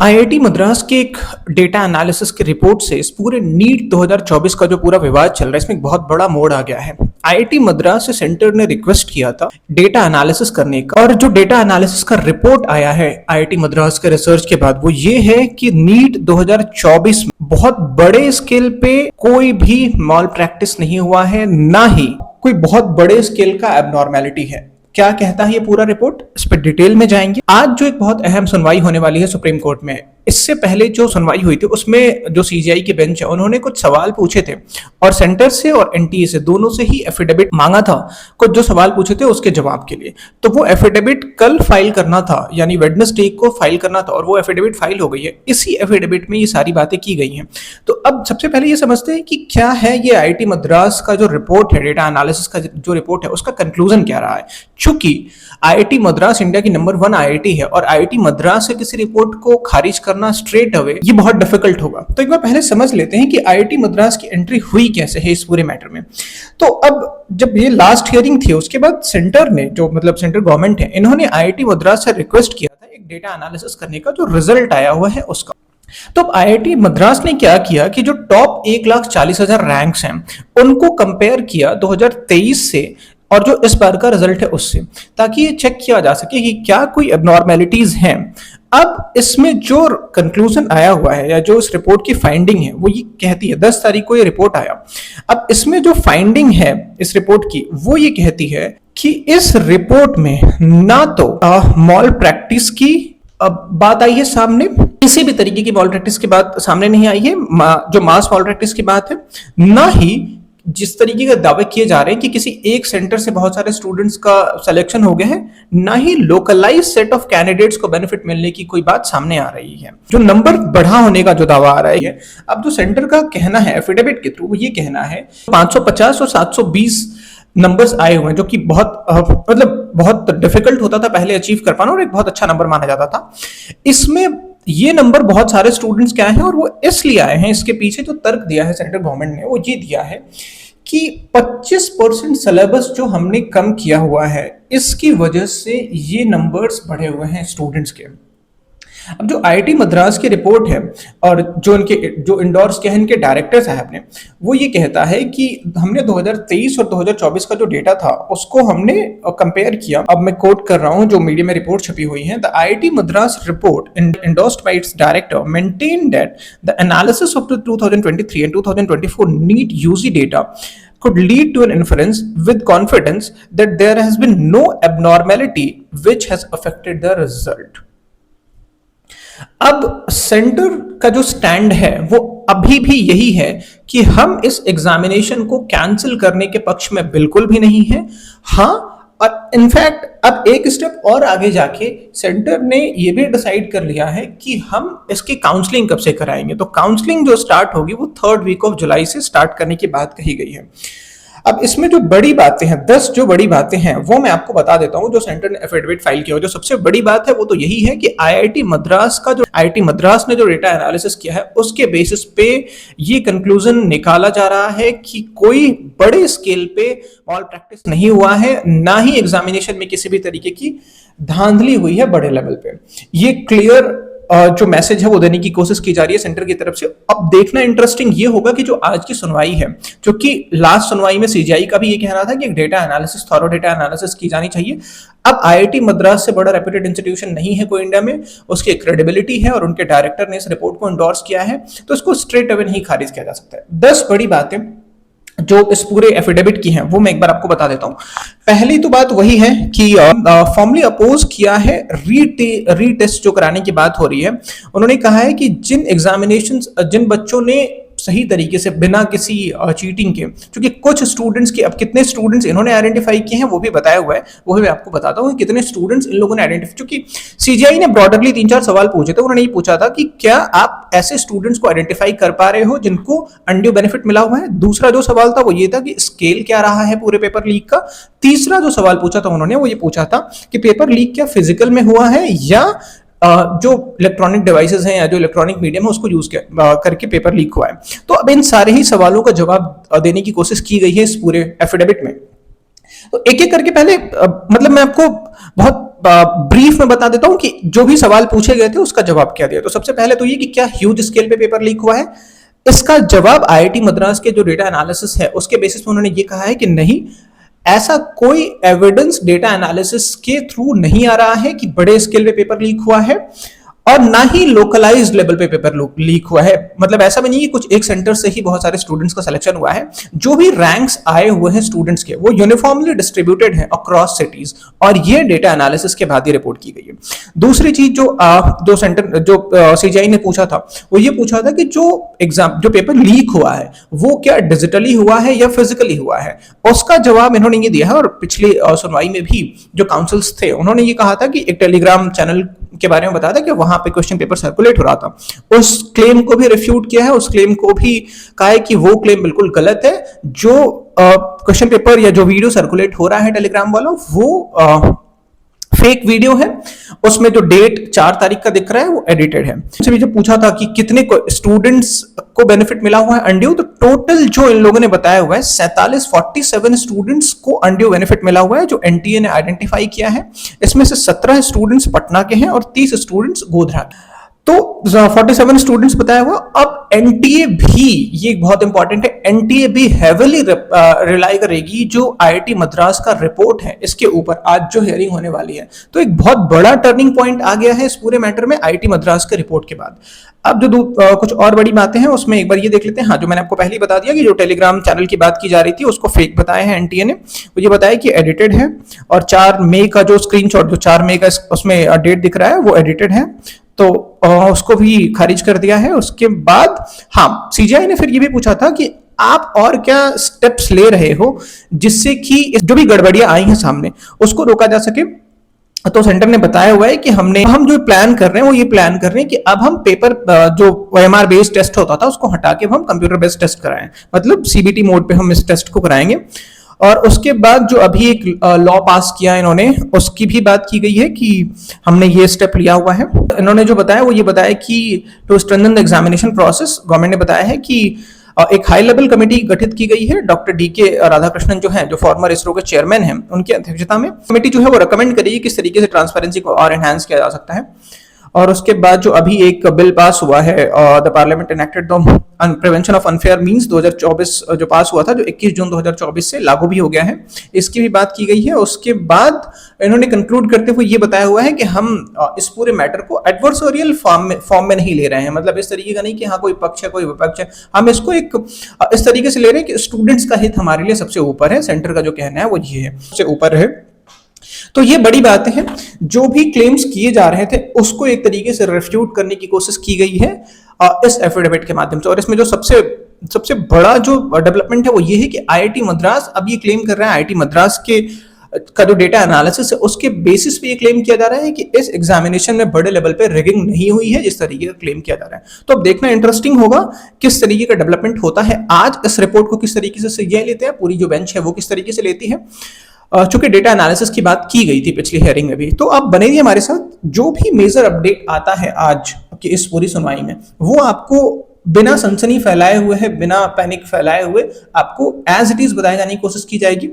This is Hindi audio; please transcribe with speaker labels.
Speaker 1: आईआईटी मद्रास के एक डेटा एनालिसिस की रिपोर्ट से इस पूरे नीट 2024 का जो पूरा विवाद चल रहा है इसमें एक बहुत बड़ा मोड़ आ गया है। आईआईटी मद्रास से सेंटर ने रिक्वेस्ट किया था डेटा एनालिसिस करने का, और जो डेटा एनालिसिस का रिपोर्ट आया है आईआईटी मद्रास के रिसर्च के बाद वो ये है कि नीट 2024 में बहुत बड़े स्केल पे कोई भी मॉल प्रैक्टिस नहीं हुआ है, ना ही कोई बहुत बड़े स्केल का एबनॉर्मेलिटी है। क्या कहता है ये पूरा रिपोर्ट, इस पर डिटेल में जाएंगे। आज जो एक बहुत अहम सुनवाई होने वाली है सुप्रीम कोर्ट में, इससे पहले जो सुनवाई हुई थी उसमें जो सीजीआई की बेंच है उन्होंने कुछ सवाल पूछे थे और सेंटर से और एनटीए से दोनों से ही एफिडेविट मांगा था। कुछ जो सवाल पूछे थे उसके जवाब के लिए, तो वो एफिडेविट कल फाइल करना था, यानी वेडनेसडे को फाइल करना था, और वो एफिडेविट फाइल हो गई है। इसी एफिडेविट में ये सारी बातें की गई हैं। तो अब सबसे पहले ये समझते हैं कि क्या है ये आईआईटी मद्रास का जो रिपोर्ट है, डेटा एनालिसिस का जो रिपोर्ट है, उसका कंक्लूजन क्या रहा है। चूंकि आईआईटी मद्रास इंडिया की नंबर 1 आईआईटी है और आईआईटी मद्रास से किसी रिपोर्ट को खारिज करना स्ट्रेट अवे ये बहुत डिफिकल्ट होगा। तो एक बार पहले समझ लेते हैं कि आईआईटी मद्रास की एंट्री हुई कैसे है इस पूरे मैटर में। तो अब जब ये लास्ट हियरिंग थी उसके बाद सेंटर ने, जो मतलब सेंट्रल गवर्नमेंट है, इन्होंने आईआईटी मद्रास से रिक्वेस्ट किया था एक डेटा एनालिसिस करने का, जो रिजल्ट आया हुआ है उसका। तो अब आईआईटी मद्रास ने क्या किया कि जो टॉप 1,40,000 रैंक्स हैं उनको कंपेयर किया 2023 से और जो इस बार का रिजल्ट है उससे, ताकि ये चेक किया जा सके कि क्या कोई एबनॉर्मेलिटीज हैं। अब इसमें जो कंक्लूजन आया हुआ है या जो इस रिपोर्ट की फाइंडिंग है वो ये कहती है, 10 तारीख को ये रिपोर्ट आया। अब इसमें जो फाइंडिंग है इस रिपोर्ट की वो ये कहती है कि इस रिपोर्ट में ना तो मॉल प्रैक्टिस की बात आई है सामने, किसी भी तरीके की मॉल प्रैक्टिस की बात सामने नहीं आई है, जो मास मॉल प्रैक्टिस की बात है, ना ही जिस तरीके के दावे किए जा रहे हैं कि किसी एक सेंटर से बहुत सारे स्टूडेंट्स का सिलेक्शन हो गया है, ना ही लोकलाइज सेट ऑफ कैंडिडेट्स को बेनिफिट मिलने की कोई बात सामने आ रही है। जो नंबर बढ़ा होने का जो दावा आ रहा है, अब जो सेंटर का कहना है एफिडेविट के थ्रू, वो ये कहना है 550 और 720 नंबर्स आए हुए हैं, जो कि बहुत मतलब बहुत डिफिकल्ट होता था पहले अचीव कर पाना और एक बहुत अच्छा नंबर माना जाता था। इसमें ये नंबर बहुत सारे स्टूडेंट्स के आए हैं और वो इसलिए आए हैं, इसके पीछे जो तर्क दिया है सेंट्रल गवर्नमेंट ने वो ये दिया है कि 25% सिलेबस जो हमने कम किया हुआ है इसकी वजह से ये नंबर्स बढ़े हुए हैं स्टूडेंट्स के। अब जो आईआईटी मद्रास की रिपोर्ट है और जो इंडोर्स के हैं इनके डायरेक्टर साहब ने, वो ये कहता है कि हमने 2023 और 2024 का जो डेटा था उसको हमने कंपेयर किया। अब मैं कोट कर रहा हूं जो मीडिया में रिपोर्ट छपी हुई है, the IIT Madras report endorsed by its director maintained that the analysis of the 2023 and 2024 NEET UG data could lead to an inference with confidence that there has been no abnormality which has affected the result। अब सेंटर का जो स्टैंड है वो अभी भी यही है कि हम इस एग्जामिनेशन को कैंसिल करने के पक्ष में बिल्कुल भी नहीं है। हाँ, और इनफैक्ट अब एक स्टेप और आगे जाके सेंटर ने ये भी डिसाइड कर लिया है कि हम इसकी काउंसलिंग कब से कराएंगे। तो काउंसलिंग जो स्टार्ट होगी वो 3rd वीक ऑफ जुलाई से स्टार्ट करने की बात कही गई है। अब इसमें जो बड़ी बातें हैं, 10 जो बड़ी बातें हैं वो मैं आपको बता देता हूं जो सेंटर ने एफिडेविट फाइल किया। जो सबसे बड़ी बात है वो तो यही है कि आईआईटी मद्रास ने जो डेटा एनालिसिस किया है उसके बेसिस पे ये कंक्लूजन निकाला जा रहा है कि कोई बड़े स्केल पे मॉल प्रैक्टिस नहीं हुआ है, ना ही एग्जामिनेशन में किसी भी तरीके की धांधली हुई है बड़े लेवल पे। ये क्लियर जो मैसेज है वो देने की कोशिश की जा रही है सेंटर की तरफ से। अब देखना इंटरेस्टिंग ये होगा कि जो आज की सुनवाई है, क्योंकि लास्ट सुनवाई में सीजीआई का भी ये कहना था कि एक data analysis, thorough data analysis की जानी चाहिए। अब आईआईटी मद्रास से बड़ा रेप्यूटेड इंस्टीट्यूशन नहीं है कोई इंडिया में, उसकी क्रेडिबिलिटी है और उनके डायरेक्टर ने इस रिपोर्ट को एंडोर्स किया है, तो इसको स्ट्रेट अवे नहीं खारिज किया जा सकता है। 10 बड़ी बातें जो इस पूरे एफिडेविट की हैं वो मैं एक बार आपको बता देता हूं। पहली तो बात वही है कि फॉर्मली अपोज किया है रीटेस्ट जो कराने की बात हो रही है। उन्होंने कहा है कि जिन बच्चों ने सही तरीके से बिना किसी चीटिंग के, क्योंकि कुछ स्टूडेंट्स के, अब कितने स्टूडेंट्स इन्होंने आइडेंटिफाई किए हैं वो भी बताया हुआ है, वो भी मैं आपको बताता हूँ कितने स्टूडेंट्स इन लोगों ने आइडेंटिफाई। क्योंकि सीजीआई ने ब्रॉडरली 3-4 सवाल पूछे थे। उन्होंने ये पूछा था कि क्या आप ऐसे स्टूडेंट्स को आइडेंटिफाई कर पा रहे हो जिनको अनड्यू बेनिफिट मिला हुआ है। दूसरा जो सवाल था वो ये था कि स्केल क्या रहा है पूरे पेपर लीक का। तीसरा जो सवाल पूछा था उन्होंने वो ये पूछा था कि पेपर लीक क्या फिजिकल में हुआ है या जो इलेक्ट्रॉनिक डिवाइसेस हैं या जो इलेक्ट्रॉनिक मीडियम है उसको यूज करके पेपर लीक हुआ है। तो अब इन सारे ही सवालों का जवाब देने की कोशिश की गई है इस पूरे एफिडेविट में। तो एक एक करके पहले मतलब मैं आपको बहुत ब्रीफ में बता देता हूं कि जो भी सवाल पूछे गए थे उसका जवाब क्या दिया। तो सबसे पहले तो ये कि क्या ह्यूज स्केल पे पेपर लीक हुआ है। इसका जवाब आईआईटी मद्रास के जो डेटा एनालिसिस है उसके बेसिस पे उन्होंने ये कहा है कि नहीं, ऐसा कोई एविडेंस डेटा एनालिसिस के थ्रू नहीं आ रहा है कि बड़े स्केल पे पेपर लीक हुआ है, और ना ही लोकलाइज्ड लेवल पे पेपर लीक हुआ है। मतलब ऐसा भी नहीं कि कुछ एक सेंटर से ही बहुत सारे स्टूडेंट्स का सिलेक्शन हुआ है। जो भी रैंक्स आए हुए हैं स्टूडेंट्स के वो यूनिफॉर्मली डिस्ट्रीब्यूटेड है अक्रॉस सिटीज, और ये डेटा एनालिसिस के बाद ही रिपोर्ट की गई है। दूसरी चीज जो सेंटर जो सीजीआई ने पूछा था वो ये पूछा था कि जो पेपर लीक हुआ है वो क्या डिजिटली हुआ है या फिजिकली हुआ है। उसका जवाब इन्होंने ये दिया है, और पिछली सुनवाई में भी जो काउंसिल्स थे उन्होंने ये कहा था कि एक टेलीग्राम चैनल के बारे में बताया था कि वहां पे क्वेश्चन पेपर सर्कुलेट हो रहा था। उस क्लेम को भी रिफ्यूट किया है, उस क्लेम को भी कहा है कि वो क्लेम बिल्कुल गलत है। जो क्वेश्चन पेपर या जो वीडियो सर्कुलेट हो रहा है टेलीग्राम वालों वो फेक वीडियो है। उसमें जो डेट 4 तारीख का दिख रहा है वो एडिटेड है। भी जो पूछा था कि कितने स्टूडेंट्स को बेनिफिट मिला हुआ है अनड्यू, तो टोटल जो इन लोगों ने बताया हुआ है 47 स्टूडेंट्स को अनड्यू बेनिफिट मिला हुआ है जो एनटीए ने आइडेंटिफाई किया है। इसमें से 17 स्टूडेंट्स पटना के हैं और 30 स्टूडेंट्स गोधरा के। तो 47 स्टूडेंट्स बताया हुआ। अब एनटीए भी, ये बहुत इंपॉर्टेंट है, एनटीए भी हेविली रिलाई करेगी जो आईआईटी मद्रास का रिपोर्ट है इसके ऊपर आज जो हियरिंग होने वाली है। तो एक बहुत बड़ा टर्निंग पॉइंट आ गया है इस पूरे मैटर में आईआईटी मद्रास के रिपोर्ट के बाद। अब जो कुछ और बड़ी बातें हैं उसमें एक बार ये देख लेते हैं। हाँ, जो मैंने आपको पहले ही बता दिया कि जो टेलीग्राम चैनल की बात की जा रही थी उसको फेक बताया है एनटीए ने। वो ये बताया कि एडिटेड है, और 4 मई का जो स्क्रीनशॉट जो 4 मई का उसमें डेट दिख रहा है वो एडिटेड है, तो उसको भी खारिज कर दिया है। उसके बाद हाँ, सीजीआई ने फिर ये भी पूछा था कि आप और क्या स्टेप्स ले रहे हो जिससे कि जो भी गड़बड़ियां आई हैं सामने उसको रोका जा सके। तो सेंटर ने बताया हुआ है कि हम जो प्लान कर रहे हैं वो ये प्लान कर रहे हैं कि अब हम पेपर जो ओएमआर बेस्ड टेस्ट होता था उसको हटा के हम कंप्यूटर बेस्ड टेस्ट कराएं, मतलब सीबीटी मोड पे हम इस टेस्ट को कराएंगे। और उसके बाद जो अभी एक लॉ पास किया इन्होंने उसकी भी बात की गई है कि हमने ये स्टेप लिया हुआ है। इन्होंने जो बताया वो ये बताया कि to strengthen the examination process government ने बताया है कि एक हाई लेवल कमेटी गठित की गई है। डॉक्टर डीके राधाकृष्णन जो है, जो फॉर्मर इसरो के चेयरमैन हैं, उनकी अध्यक्षता में कमेटी जो है वो रिकमेंड करेगी किस तरीके से ट्रांसपेरेंसी को और एनहांस किया जा सकता है। और उसके बाद जो अभी एक बिल पास हुआ है the parliament enacted the prevention of unfair means 2024 जो पास हुआ था, जो 21 जून 2024 से लागू भी हो गया है, इसकी भी बात की गई है। उसके बाद इन्होंने कंक्लूड करते हुए ये बताया हुआ है कि हम इस पूरे मैटर को एडवर्सोरियल फॉर्म में नहीं ले रहे हैं। मतलब इस तरीके का नहीं कि हाँ कोई पक्ष है कोई विपक्ष है, हम इसको एक इस तरीके से ले रहे हैं कि स्टूडेंट्स का हित हमारे लिए सबसे ऊपर है। सेंटर का जो कहना है वो ये है, सबसे ऊपर है। तो ये बड़ी बातें हैं। जो भी क्लेम्स किए जा रहे थे उसको एक तरीके से रिफ्यूट करने की कोशिश की गई है इस एफिडेविट के माध्यम से। और इसमें जो सबसे बड़ा जो डेवलपमेंट है वो ये है कि आईआईटी मद्रास अब ये क्लेम कर रहा है, आईआईटी मद्रास का जो डेटा एनालिसिस है उसके बेसिस पे ये क्लेम किया जा रहा है कि इस एग्जामिनेशन में बड़े लेवल पे रिगिंग नहीं हुई है जिस तरीके का क्लेम किया जा रहा है। तो अब देखना इंटरेस्टिंग होगा किस तरीके का डेवलपमेंट होता है। आज इस रिपोर्ट को किस तरीके से सीजीआई लेते हैं, पूरी जो बेंच है वो किस तरीके से लेती है। चूंकि डेटा एनालिसिस की बात की गई थी पिछली हियरिंग में भी, तो आप बने रहिए हमारे साथ। जो भी मेजर अपडेट आता है आज की इस पूरी सुनवाई में वो आपको बिना सनसनी फैलाए हुए है, बिना पैनिक फैलाए हुए आपको एज इट इज बताए जाने की कोशिश की जाएगी।